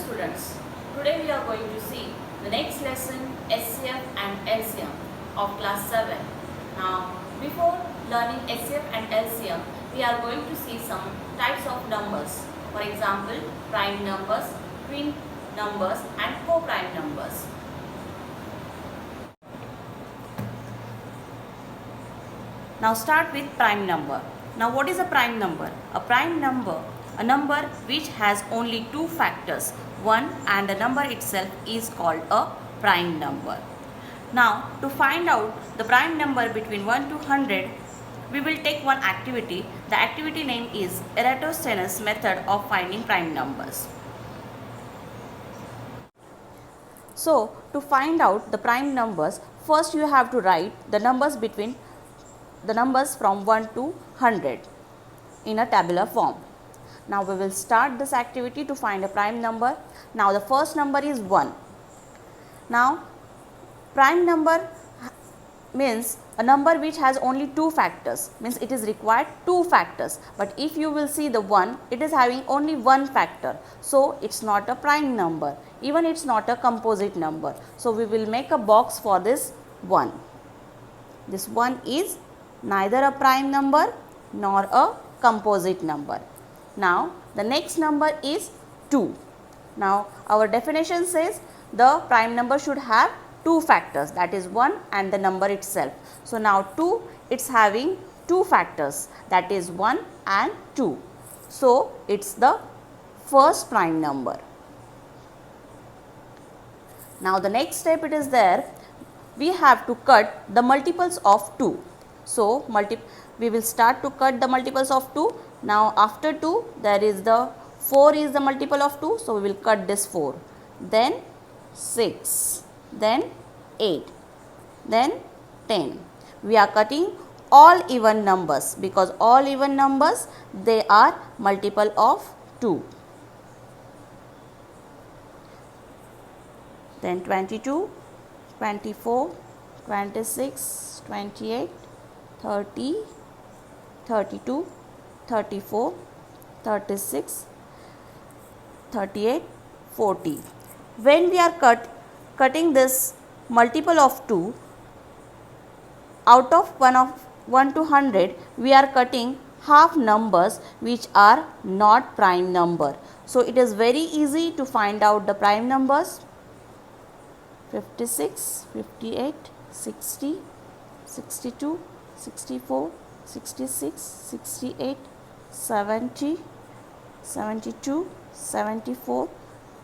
students, today we are going to see the next lesson SCF and LCM of class 7. Now before learning SCF and LCM, we are going to see some types of numbers. For example, prime numbers, twin numbers and co-prime numbers. Now start with prime number. Now what is a prime number? A prime number, a number which has only two factors, 1 and the number itself is called a prime number. Now to find out the prime number between 1 to 100, we will take one activity. The activity name is Eratosthenes method of finding prime numbers. So to find out the prime numbers, first you have to write the numbers from 1 to 100 in a tabular form. Now we will start this activity to find a prime number. Now the first number is 1. Now prime number means a number which has only two factors, means it is required two factors, but if you will see the 1, it is having only one factor, so it's not a prime number, even it's not a composite number. So we will make a box for this 1. This 1 is neither a prime number nor a composite number. Now the next number is 2. Now our definition says the prime number should have two factors, that is 1 and the number itself. So now 2, it's having two factors, that is 1 and 2. So it's the first prime number. Now the next step it is there, we have to cut the multiples of 2. So we will start to cut the multiples of 2. Now after 2 there is the 4 is the multiple of 2. So we will cut this 4. Then 6. Then 8. Then 10. We are cutting all even numbers because all even numbers, they are multiple of 2. Then 22, 24, 26, 28, 30, 32, 34, 36, 38, 40. When we are cutting this multiple of 2, out of 1 to 100, we are cutting half numbers which are not prime number. So it is very easy to find out the prime numbers. 56, 58, 60, 62, 64, 66, 68, 70, 72, 74,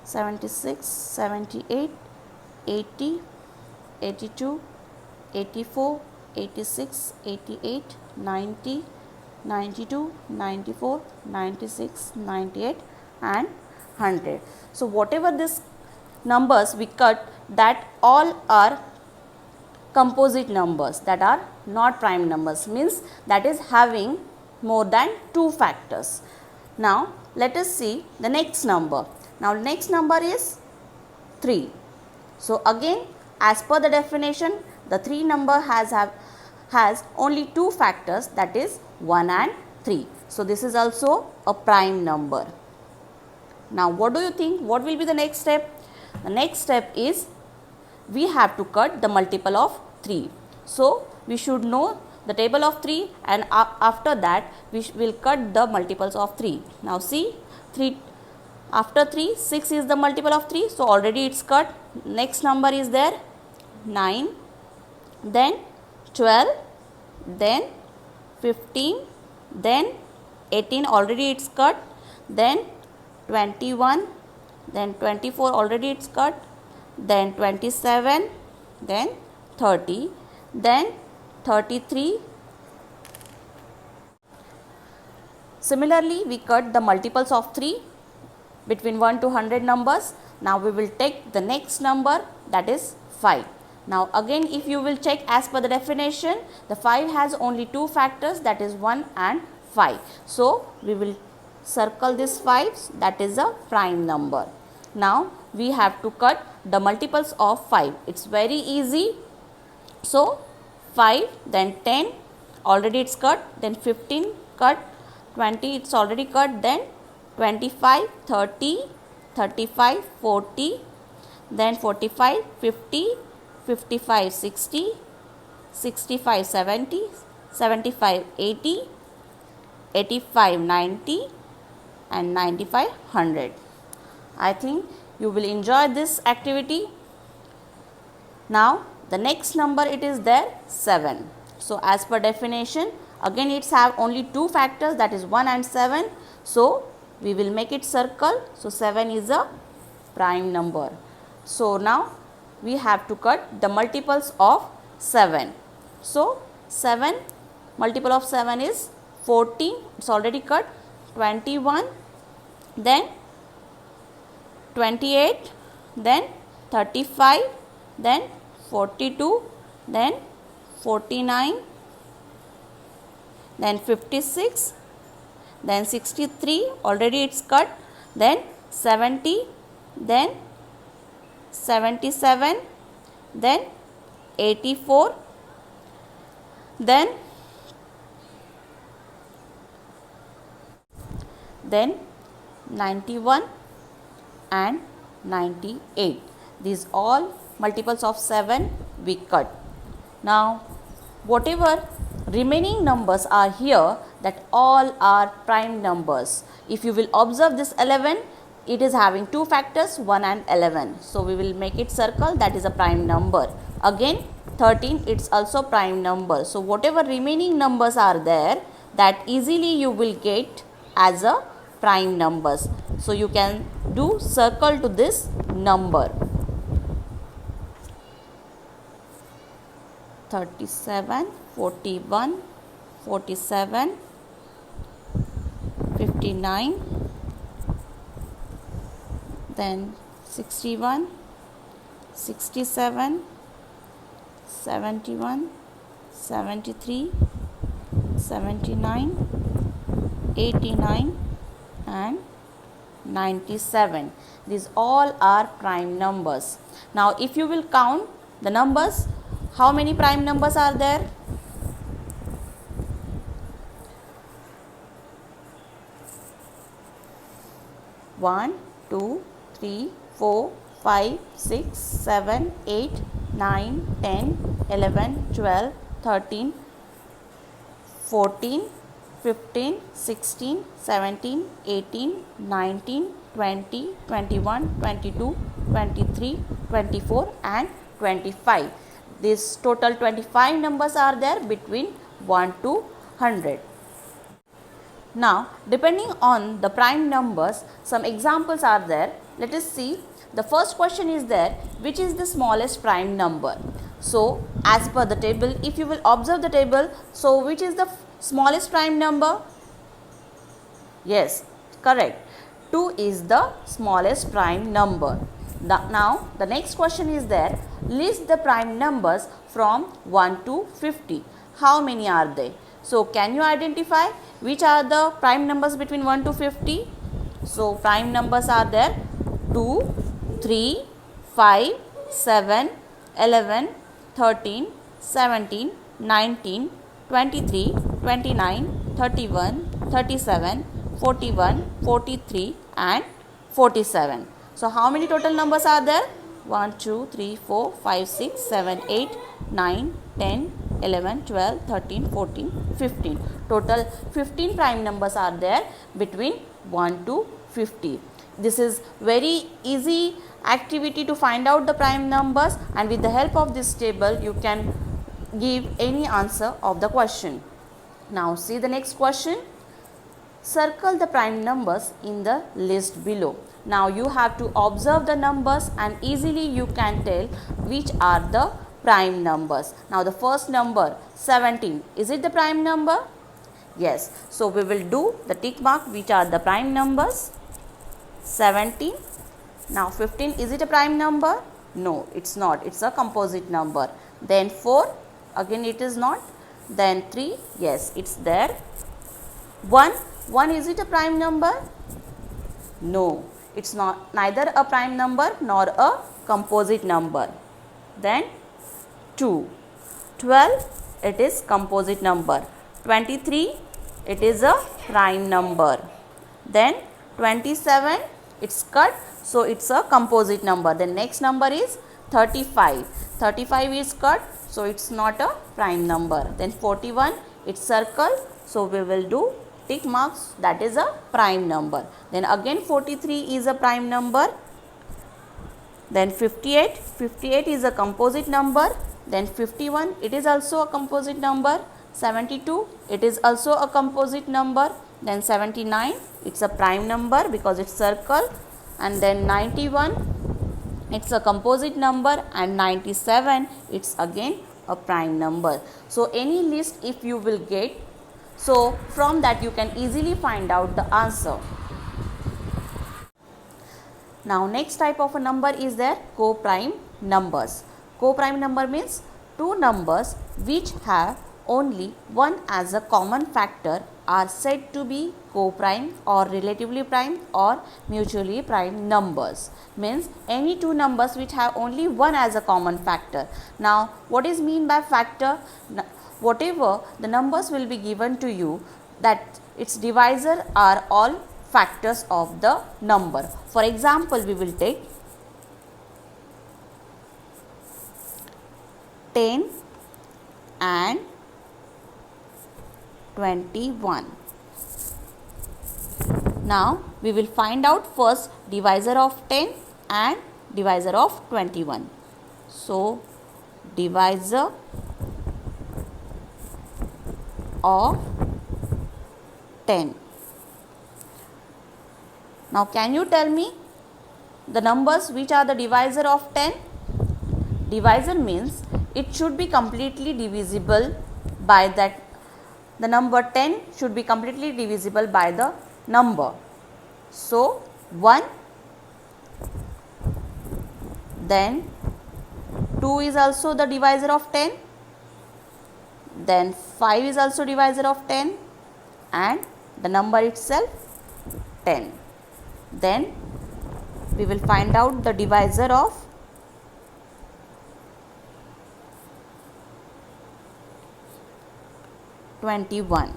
76, 78, 80, 82, 84, 86, 88, 90, 92, 94, 96, 98 and 100. So whatever these numbers we cut, that all are composite numbers, that are not prime numbers, means that is having more than two factors. Now let us see the next number. Now next number is 3. So again, as per the definition, the 3 number has only two factors, that is 1 and 3. So this is also a prime number. Now what do you think? What will be the next step? The next step is we have to cut the multiple of 3. So we should know the table of 3, and after that we will cut the multiples of 3. Now see, 3 after 3, 6 is the multiple of 3. So already it's cut. Next number is there 9, then 12, then 15, then 18, already it's cut, then 21, then 24, already it's cut, then 27, then 30, then 33. Similarly, we cut the multiples of 3 between 1 to 100 numbers. Now we will take the next number, that is 5. Now again, if you will check as per the definition, the 5 has only two factors, that is 1 and 5. So we will circle this 5, that is a prime number. Now we have to cut the multiples of 5. It's very easy. So 5, then 10, already it's cut, then 15 cut, 20 it's already cut, then 25, 30, 35, 40, then 45, 50, 55, 60, 65, 70, 75, 80, 85, 90, and 95, 100. I think you will enjoy this activity. Now the next number it is there 7. So as per definition, again it's have only two factors, that is 1 and 7. So we will make it circle. So 7 is a prime number. So now we have to cut the multiples of 7. So 7 multiple of 7 is 14, it's already cut. 21, then 28, then 35, then 42, then 49, then 56, then 63, already it's cut, then 70, then 77, then 84, then 91 and 98. These all multiples of 7 we cut. Now whatever remaining numbers are here, that all are prime numbers. If you will observe this 11, it is having two factors, 1 and 11. So we will make it circle, that is a prime number. Again 13, it's also prime number. So whatever remaining numbers are there, that easily you will get as a prime numbers. So you can do circle to this number. 37, 41, 47, 59, then 61, 67, 71, 73, 79, 89 and 97. These all are prime numbers. Now if you will count the numbers, how many prime numbers are there? One, 2, 3, 4, 5, 6, 7, 8, 9, 10, 11, 12, 13, 14, 15, 16, 17, 18, 19, 20, 21, 22, 23, 24 and 25. This total 25 numbers are there between 1 to 100. Now depending on the prime numbers, some examples are there. Let us see. The first question is there, which is the smallest prime number? So as per the table, if you will observe the table, so which is the smallest prime number? Yes, correct. 2 is the smallest prime number. Now the next question is there, list the prime numbers from 1 to 50. How many are they? So can you identify which are the prime numbers between 1 to 50? So prime numbers are there 2, 3, 5, 7, 11, 13, 17, 19, 23, 29, 31, 37, 41, 43 and 47. So how many total numbers are there? 1, 2, 3, 4, 5, 6, 7, 8, 9, 10, 11, 12, 13, 14, 15. Total 15 prime numbers are there between 1 to 50. This is very easy activity to find out the prime numbers, and with the help of this table you can give any answer of the question. Now see the next question. Circle the prime numbers in the list below. Now you have to observe the numbers and easily you can tell which are the prime numbers. Now the first number 17, is it the prime number? Yes. So we will do the tick mark which are the prime numbers. 17. Now 15, is it a prime number? No, it's not. It's a composite number. Then 4, again it is not. Then 3, yes, it's there. 1, is it a prime number? No, it's not, neither a prime number nor a composite number. Then 2, 12, it is composite number. 23, it is a prime number. Then 27, it's cut, so it's a composite number. The next number is 35. 35 is cut, so it's not a prime number. Then 41, it's circle, so we will do tick marks, that is a prime number. Then again 43 is a prime number. Then 58, 58 is a composite number. Then 51, it is also a composite number. 72, it is also a composite number. Then 79, it's a prime number because it's circle. And then 91, it's a composite number. And 97, it's again a prime number. So any list if you will get, so from that you can easily find out the answer. Now next type of a number is their co-prime numbers. Co-prime number means two numbers which have only one as a common factor are said to be co-prime or relatively prime or mutually prime numbers. Means any two numbers which have only one as a common factor. Now what is mean by factor? Whatever the numbers will be given to you, that its divisor are all factors of the number. For example, we will take 10 and 21. Now we will find out first divisor of 10 and divisor of 21. So divisor of 10. Now can you tell me the numbers which are the divisor of 10? Divisor means it should be completely divisible by that. The number 10 should be completely divisible by the number. So 1, then 2 is also the divisor of 10, then 5 is also divisor of 10, and the number itself 10. Then we will find out the divisor of 21.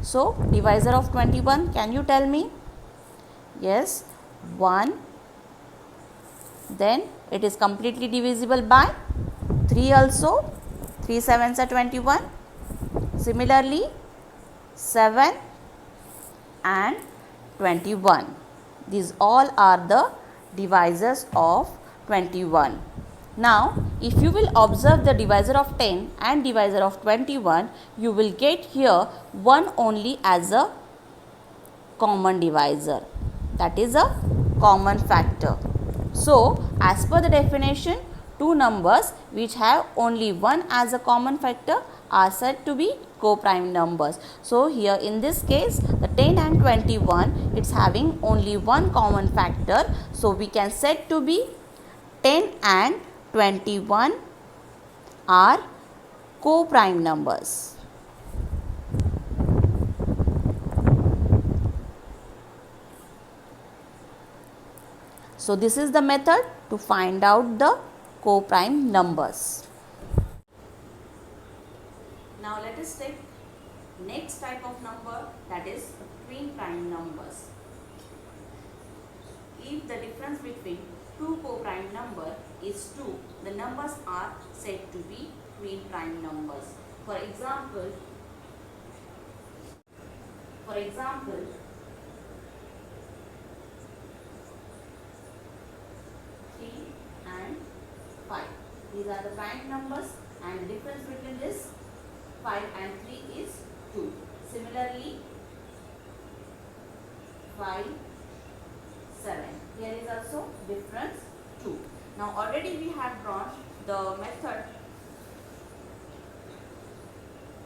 So divisor of 21, can you tell me? Yes, 1. Then it is completely divisible by 3 also. 3 sevens are 21. Similarly 7 and 21. These all are the divisors of 21. Now, if you will observe the divisor of 10 and divisor of 21, you will get here 1 only as a common divisor. That is a common factor. So, as per the definition, two numbers which have only one as a common factor are said to be co-prime numbers. So here in this case, the 10 and 21, it's having only one common factor. So we can said to be 10 and 21 are co-prime numbers. So this is the method to find out the co-prime numbers. Now let us take next type of number, that is twin prime numbers. If the difference between two co-prime number is 2, the numbers are said to be twin prime numbers. For example 3 and 5. These are the prime numbers, and the difference between this 5 and 3 is 2. Similarly 5, 7. Here is also difference 2. Now already we have drawn the method,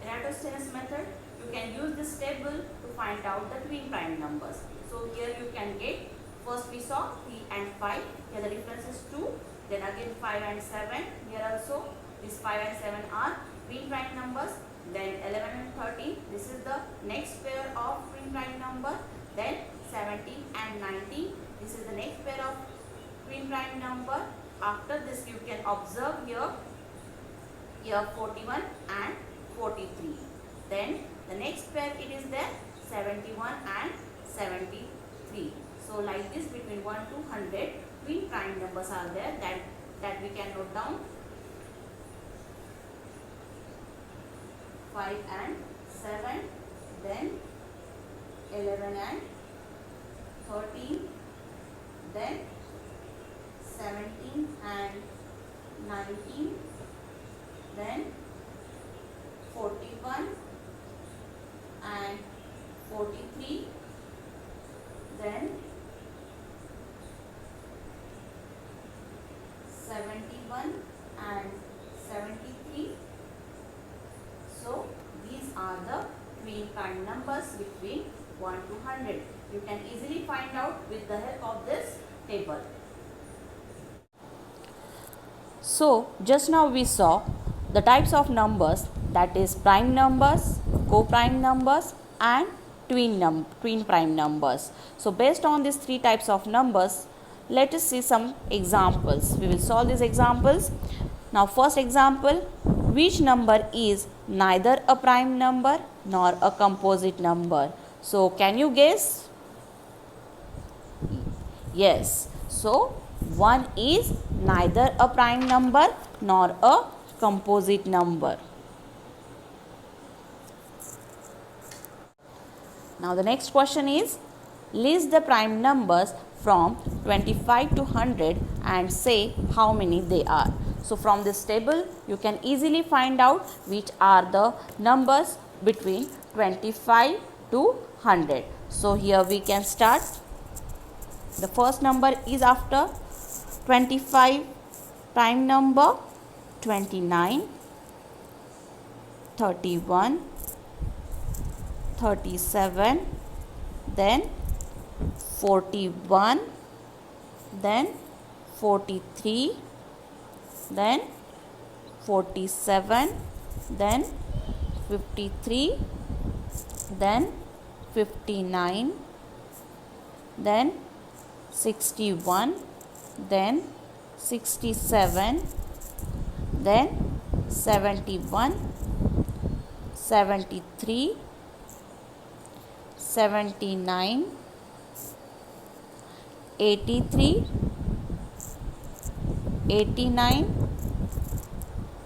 Eratosthenes method. You can use this table to find out the twin prime numbers. So here you can get, first we saw 3 and 5, here the difference is 2. Then again 5 and 7, here also these 5 and 7 are twin prime numbers. Then 11 and 13, this is the next pair of twin prime number. Then 17 and 19, this is the next pair of twin prime number. After this you can observe here 41 and 43. Then the next pair it is there 71 and 73. So like this, between 1 to 100 twin prime numbers are there that we can note down. 5 and 7, then 11 and 13, then 17 and 19, then 41 and 43, then 71 and 73. So these are the twin prime numbers between 1 to 100. You can easily find out with the help of this table. So just now we saw the types of numbers, that is prime numbers, co-prime numbers and twin prime numbers. So based on these three types of numbers, let us see some examples. We will solve these examples. Now first example, which number is neither a prime number nor a composite number? So can you guess? Yes. So 1 is neither a prime number nor a composite number. Now the next question is, list the prime numbers from 25 to 100 and say how many they are. So from this table you can easily find out which are the numbers between 25 to 100. So here we can start. The first number is after 25 prime number: 29, 31, 37, then 41, then 43, then 47, then 53, then 59, then 61, then 67, then 71, 73, 79, 83, 89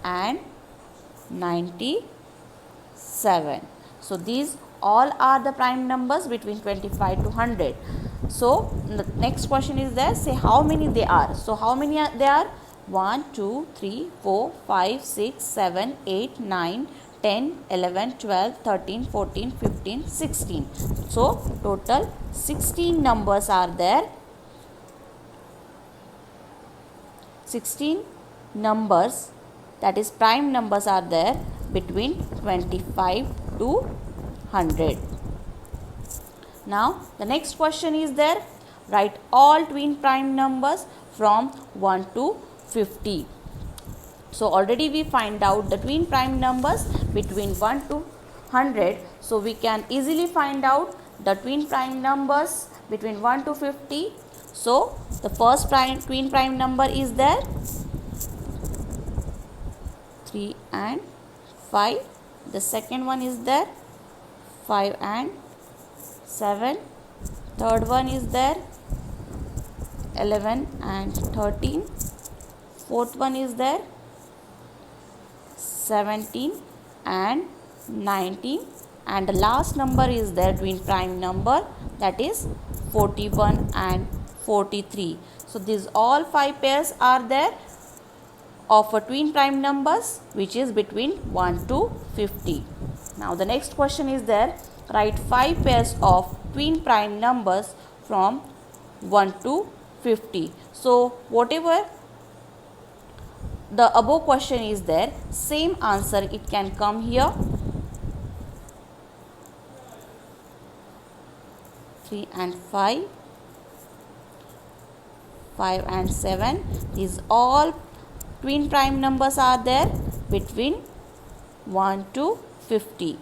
and 97. So these all are the prime numbers between 25 to 100. So the next question is there, say how many they are. So how many there are? 1, 2, 3, 4, 5, 6, 7, 8, 9, 10, 11, 12, 13, 14, 15, 16. So total 16 numbers are there. 16 numbers, that is prime numbers, are there between 25 to 100. Now the next question is there, write all twin prime numbers from 1 to 50. So already we find out the twin prime numbers between 1 to 100. So we can easily find out the twin prime numbers between 1 to 50. So the first twin prime number is there, 3 and 5. The second one is there, 5 and 7. Third one is there, 11 and 13. Fourth one is there, 17 and 19. And the last number is there, twin prime number, that is 41 and 43. So these all 5 pairs are there of a twin prime numbers which is between 1 to 50. Now the next question is there, write 5 pairs of twin prime numbers from 1 to 50. So whatever the above question is there, same answer it can come here. 3 and 5, 5 and 7. These all twin prime numbers are there between 1 to 50.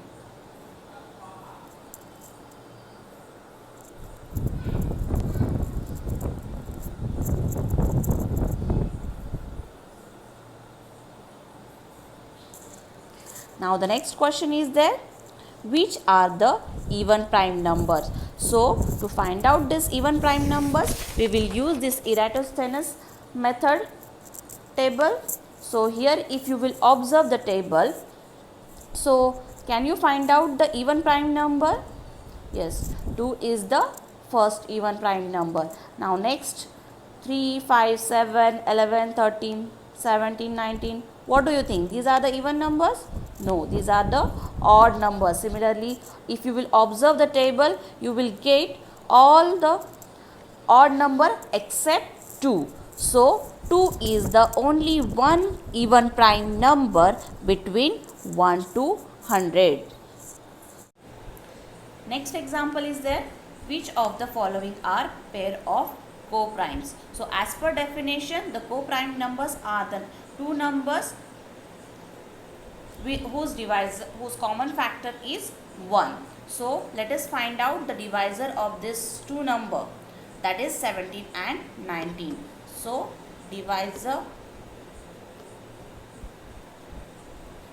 Now the next question is there, which are the even prime numbers? So to find out this even prime numbers, we will use this Eratosthenes method table. So here if you will observe the table, so can you find out the even prime number? Yes, 2 is the first even prime number. Now next 3, 5, 7, 11, 13, 17, 19. What do you think? These are the even numbers? No, these are the odd numbers. Similarly, if you will observe the table, you will get all the odd number except 2. So 2 is the only one even prime number between 1 to 100. Next example is there. Which of the following are pair of co-primes? So as per definition, the co-prime numbers are the two numbers whose common factor is 1. So let us find out the divisor of this two number, that is 17 and 19. So divisor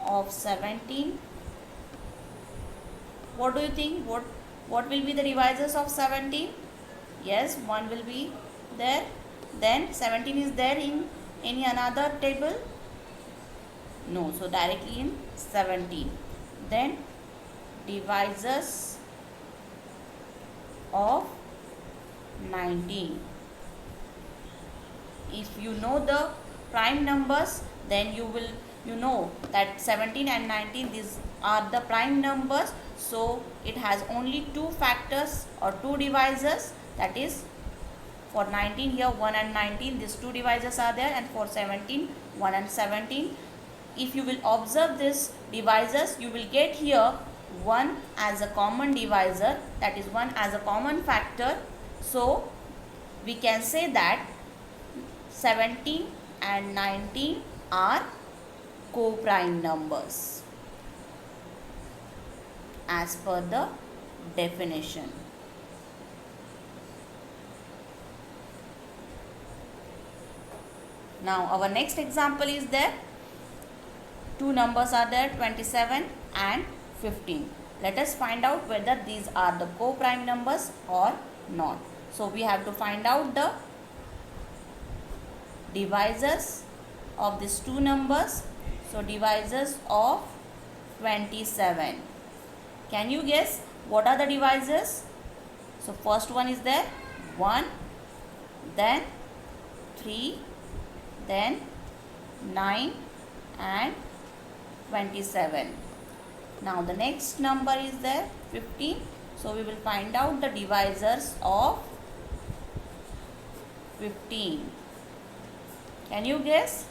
of 17, what do you think? What will be the divisors of 17? Yes, 1 will be there. Then 17 is there in any another table? No, so directly in 17. Then divisors of 19. If you know the prime numbers, then you know that 17 and 19, these are the prime numbers. So it has only two factors or two divisors, that is for 19 here 1 and 19, these two divisors are there, and for 17 1 and 17. If you will observe this divisors, you will get here 1 as a common divisor, that is 1 as a common factor. So we can say that 17 and 19 are co-prime numbers as per the definition. Now our next example is there. Two numbers are there, 27 and 15. Let us find out whether these are the co-prime numbers or not. So we have to find out the divisors of these two numbers. So divisors of 27. Can you guess what are the divisors? So first one is there 1, then 3, then 9 and 27. Now the next number is there 15. So we will find out the divisors of 15. Can you guess?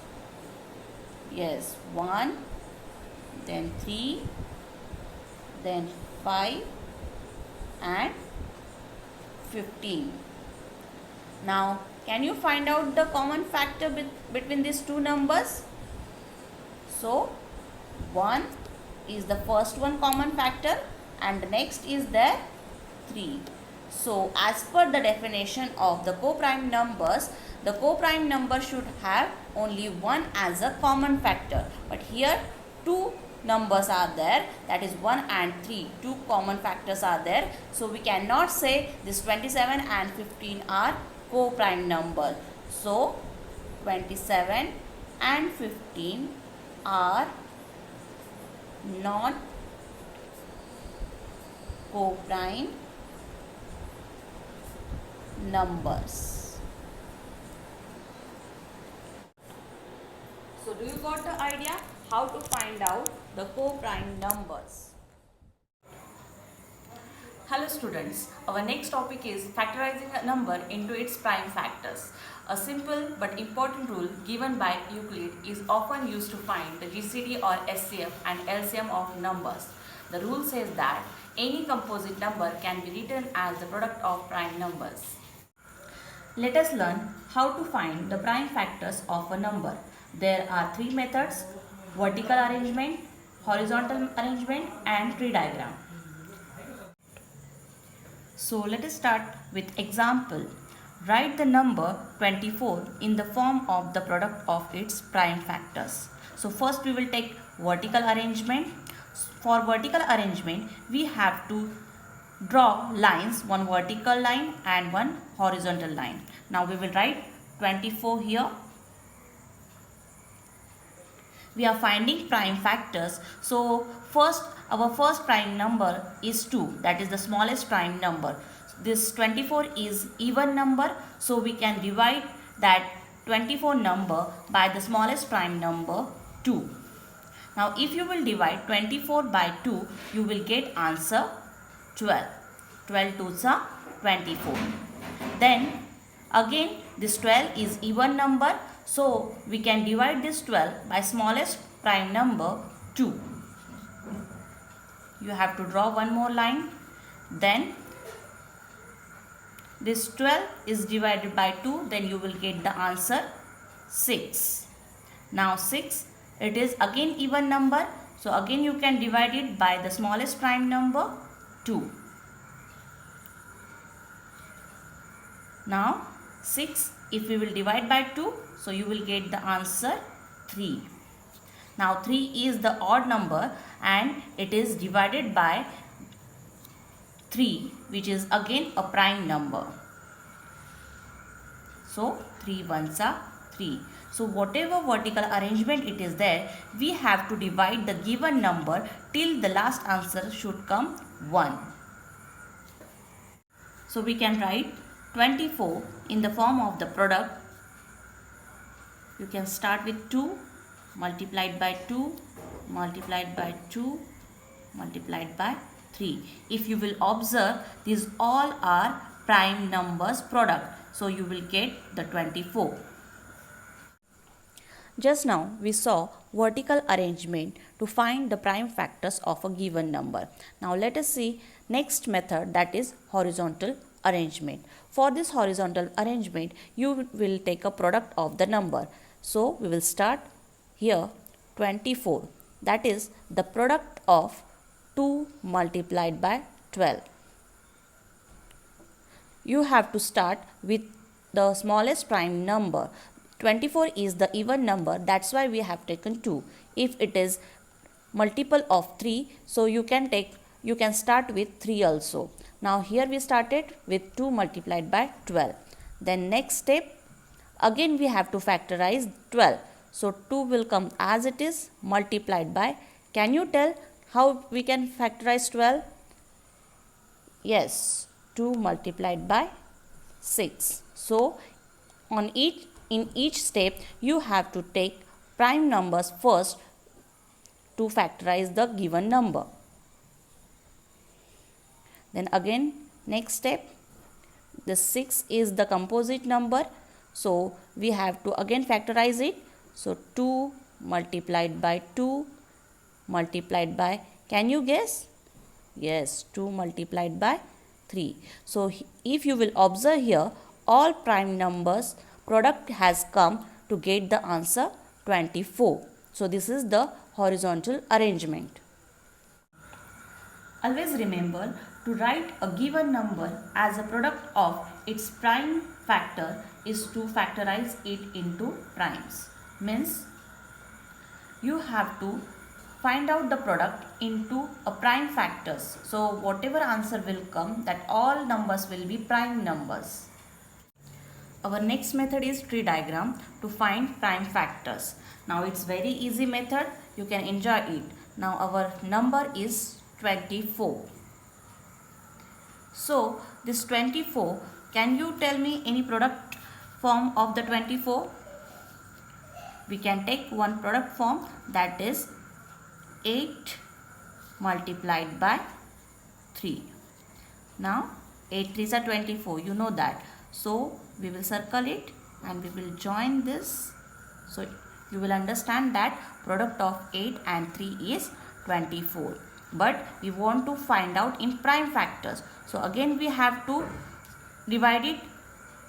Yes, 1, then 3, then 5 and 15. Now can you find out the common factor between these two numbers? So 1 is the first one common factor, and the next is there 3. So as per the definition of the co-prime numbers, the co-prime number should have only 1 as a common factor. But here two numbers are there, that is 1 and 3. Two common factors are there. So we cannot say this 27 and 15 are co-prime numbers. So 27 and 15 are not co-prime numbers. So do you got the idea how to find out the co-prime numbers? Hello students, our next topic is factorizing a number into its prime factors. A simple but important rule given by Euclid is often used to find the GCD or SCF and LCM of numbers. The rule says that any composite number can be written as the product of prime numbers. Let us learn how to find the prime factors of a number. There are three methods: vertical arrangement, horizontal arrangement and tree diagram. So let us start with example. Write the number 24 in the form of the product of its prime factors. So first we will take vertical arrangement. For vertical arrangement, we have to draw lines, one vertical line and one horizontal line. Now we will write 24 here. We are finding prime factors. So our first prime number is 2, that is the smallest prime number. This 24 is even number, so we can divide that 24 number by the smallest prime number 2. Now if you will divide 24 by 2, you will get answer 12. 12 2s are 24. Then again this 12 is even number, so we can divide this 12 by smallest prime number 2. You have to draw one more line. Then this 12 is divided by 2, then you will get the answer 6. Now 6, it is again even number, so again you can divide it by the smallest prime number 2. Now 6, if we will divide by 2, so you will get the answer 3. Now 3 is the odd number and it is divided by 3, which is again a prime number. So 3 ones are 3. So whatever vertical arrangement it is there, we have to divide the given number till the last answer should come 1. So we can write 24 in the form of the product. You can start with 2 multiplied by 2 multiplied by 2 multiplied by 3. If you will observe, these all are prime numbers product. So you will get the 24. Just now we saw vertical arrangement to find the prime factors of a given number. Now let us see next method, that is horizontal arrangement. For this horizontal arrangement, you will take a product of the number. So we will start here 24, that is the product of 2 multiplied by 12. You have to start with the smallest prime number. 24 is the even number, that's why we have taken 2. If it is multiple of 3, so you can start with 3 also. Now here we started with 2 multiplied by 12. Then next step, again we have to factorize 12. So 2 will come as it is multiplied by, can you tell how we can factorize 12? Yes, 2 multiplied by 6. So in each step you have to take prime numbers first to factorize the given number. Then again next step, the 6 is the composite number, so we have to again factorize it. So 2 multiplied by 2 multiplied by, can you guess? Yes, 2 multiplied by 3. So if you will observe here, all prime numbers product has come to get the answer 24. So this is the horizontal arrangement. Always remember to write a given number as a product of its prime factor is to factorize it into primes. Means you have to find out the product into a prime factors. So whatever answer will come, that all numbers will be prime numbers. Our next method is tree diagram to find prime factors. Now it's very easy method, you can enjoy it. Now our number is 24. So this 24, can you tell me any product form of the 24? We can take one product form, that is 8 multiplied by 3. Now 8 3s are 24, you know that. So we will circle it and we will join this. So you will understand that product of 8 and 3 is 24. But we want to find out in prime factors. So again we have to divide it.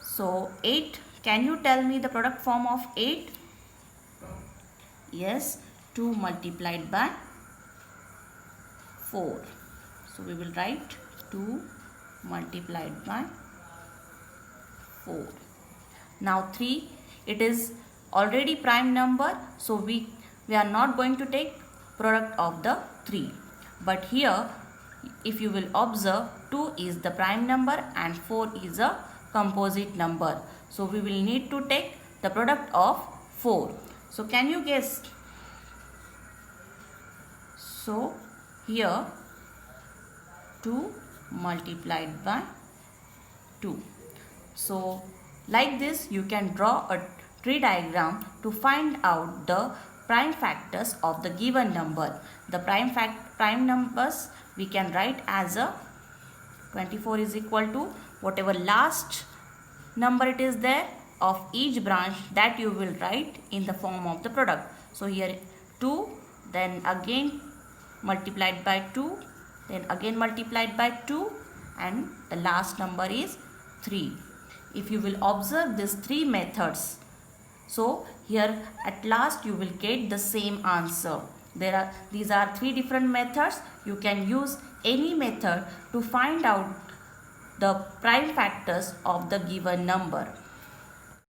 So 8, can you tell me the product form of 8? Yes, 2 multiplied by 4. So we will write 2 multiplied by 4. Now 3, it is already prime number, so we are not going to take product of the 3. But here if you will observe, 2 is the prime number and 4 is a composite number. So we will need to take the product of 4. So can you guess? So here 2 multiplied by 2. So like this you can draw a tree diagram to find out the prime factors of the given number. The prime numbers we can write as a 24 is equal to whatever last number it is there of each branch, that you will write in the form of the product. So here 2, then again multiplied by 2, then again multiplied by 2, and the last number is 3. If you will observe these 3 methods, so here at last you will get the same answer. These are 3 different methods. You can use any method to find out the prime factors of the given number.